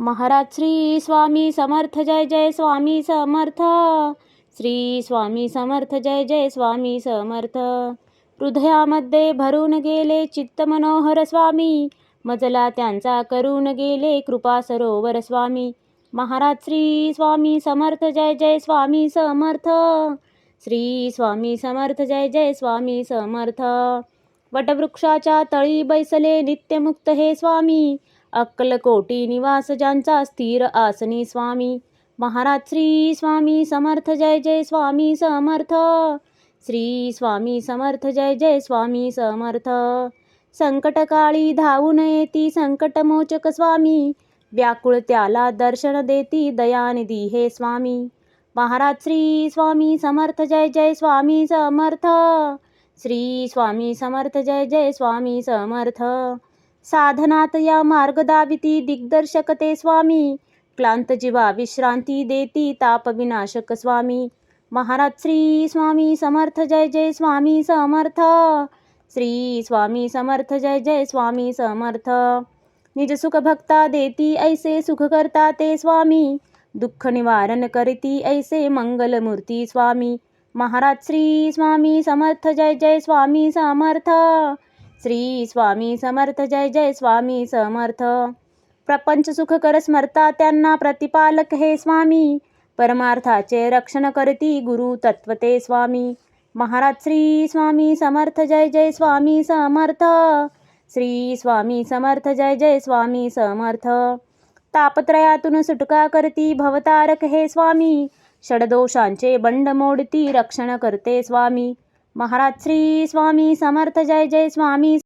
महाराज श्री स्वामी समर्थ जय जय स्वामी समर्थ. श्री स्वामी समर्थ जय जय स्वामी समर्थ. हृदयामध्ये भरून गेले चित्त मनोहर स्वामी, मजला त्यांचा करून गेले कृपा सरोवर स्वामी. महाराज श्री स्वामी समर्थ जय जय स्वामी समर्थ. श्री स्वामी समर्थ जय जय स्वामी समर्थ. वटवृक्षाच्या तळी बैसले नित्यमुक्त हे स्वामी, अक्कलकोटी निवास ज्यांचा स्थिर आसनी स्वामी. महाराज श्री स्वामी समर्थ जय जय स्वामी समर्थ. श्री स्वामी समर्थ जय जय स्वामी समर्थ. संकटकाळी धावून येती संकटमोचक स्वामी, व्याकुळ त्याला दर्शन देती दयानिधी हे स्वामी. महाराज श्री स्वामी समर्थ जय जय स्वामी समर्थ. श्री स्वामी समर्थ जय जय स्वामी समर्थ. साधनात या मार्ग दाविती दिग्दर्शक ते स्वामी, क्लांत जीवा विश्रांती देती ताप विनाशक स्वामी. महाराज श्री स्वामी समर्थ जय जय स्वामी समर्थ. श्री स्वामी समर्थ जय जय स्वामी समर्थ. निज सुख भक्ता देती ऐसे सुख करता ते स्वामी, दुःख निवारण करती ऐसे मंगलमूर्ती स्वामी. महाराज श्री स्वामी समर्थ जय जय स्वामी समर्थ. श्री स्वामी समर्थ जय जय स्वामी समर्थ. प्रपंच सुख कर स्मरता त्यांना प्रतिपालक हे स्वामी, परमार्थाचे रक्षण करती गुरु तत्वते स्वामी. महाराज श्री स्वामी समर्थ जय जय स्वामी समर्थ. श्री स्वामी समर्थ जय जय स्वामी समर्थ. तापत्रयातून सुटका करती भवतारक हे स्वामी, षडदोषांचे बंड मोडती रक्षण करते स्वामी. महाराज श्री स्वामी समर्थ जय जय स्वामी